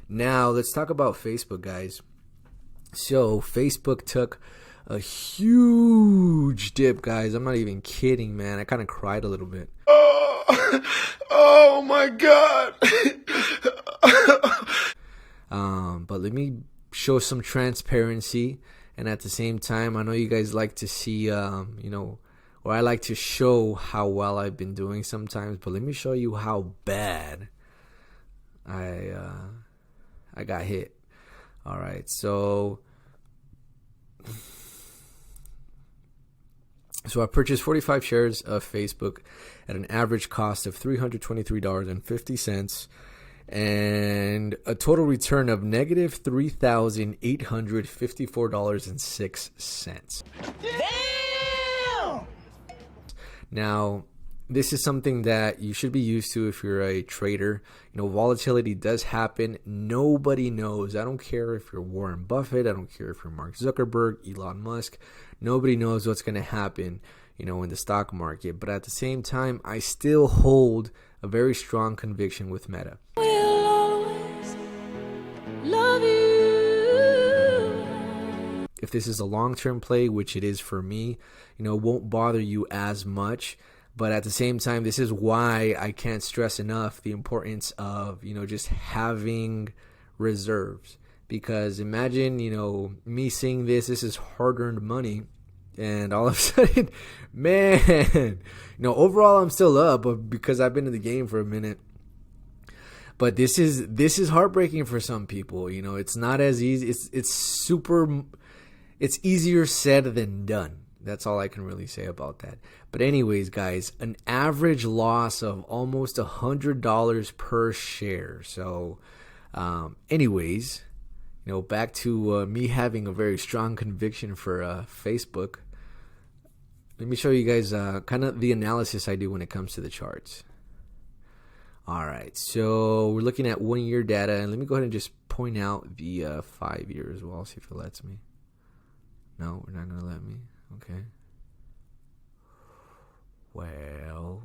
Now, let's talk about Facebook, guys. So, Facebook took a huge dip, guys. I'm not even kidding, man. I kind of cried a little bit. Oh my God. But let me show some transparency. And at the same time, I know you guys like to see, or I like to show how well I've been doing sometimes. But let me show you how bad I got hit. All right, so I purchased 45 shares of Facebook at an average cost of $323.50 and a total return of negative $3,854.06. Damn! Now, this is something that you should be used to if you're a trader. Volatility does happen. Nobody knows. I don't care if you're Warren Buffett. I don't care if you're Mark Zuckerberg, Elon Musk. Nobody knows what's going to happen, in the stock market. But at the same time, I still hold a very strong conviction with Meta. We'll always love you. If this is a long-term play, which it is for me, it won't bother you as much. But at the same time, this is why I can't stress enough the importance of, just having reserves. Because imagine, me seeing this is hard-earned money. And all of a sudden, man, overall I'm still up, but because I've been in the game for a minute. But this is heartbreaking for some people. It's not as easy. It's easier said than done. That's all I can really say about that. But anyways, guys, an average loss of almost $100 per share. So, anyways, back to me having a very strong conviction for Facebook. Let me show you guys kind of the analysis I do when it comes to the charts. All right, so we're looking at 1 year data, and let me go ahead and just point out the 5 year as well. See if it lets me. No, we're not gonna let me. Okay. Well.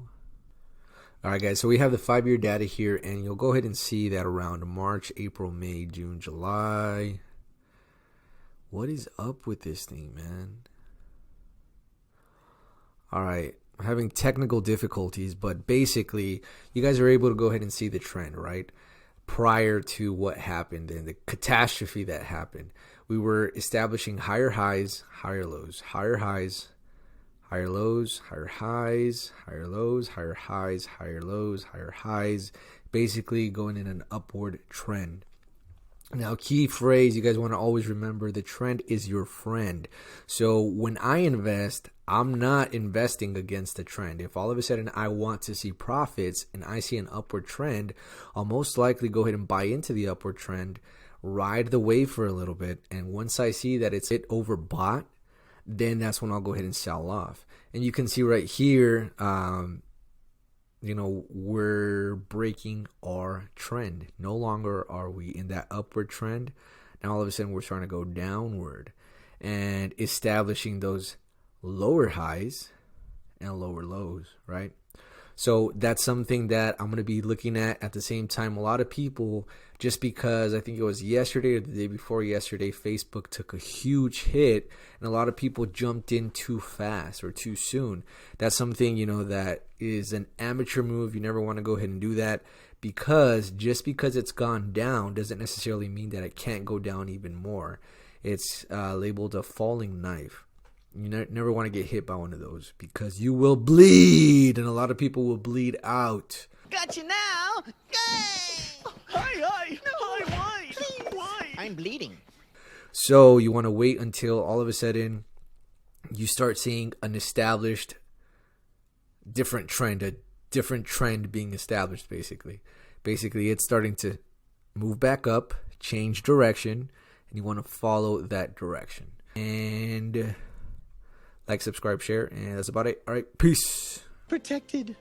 All right, guys. So we have the 5 year data here, and you'll go ahead and see that around March, April, May, June, July. What is up with this thing, man? All right. I'm having technical difficulties, but basically, you guys are able to go ahead and see the trend, right? Prior to what happened and the catastrophe that happened, we were establishing higher highs, higher lows, higher highs, higher lows, higher highs, higher lows, higher highs, higher lows, higher highs, basically going in an upward trend. Now, key phrase, you guys want to always remember, the trend is your friend. So when I invest, I'm not investing against the trend. If all of a sudden I want to see profits and I see an upward trend, I'll most likely go ahead and buy into the upward trend, ride the wave for a little bit, and once I see that it's overbought, then that's when I'll go ahead and sell off. And you can see right here, we're breaking our trend. No longer are we in that upward trend. Now all of a sudden we're starting to go downward and establishing those lower highs and lower lows, right? So that's something that I'm going to be looking at the same time. A lot of people, just because I think it was yesterday or the day before yesterday, Facebook took a huge hit and a lot of people jumped in too fast or too soon. That's something, that is an amateur move. You never want to go ahead and do that, because just because it's gone down doesn't necessarily mean that it can't go down even more. It's labeled a falling knife. You never want to get hit by one of those, because you will bleed, and a lot of people will bleed out. Got you now. Yay! Hi. Why? I'm bleeding. So you want to wait until all of a sudden you start seeing an established different trend, a different trend being established, basically. Basically, it's starting to move back up, change direction, and you want to follow that direction. And like, subscribe, share, and that's about it. All right, peace. Protected.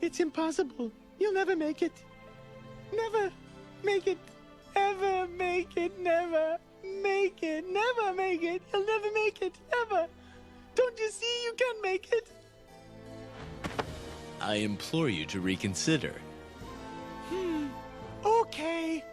It's impossible. You'll never make it. Never make it. Ever make it. Never make it. Never make it. You'll never make it. Ever. Don't you see you can make it? I implore you to reconsider. Okay.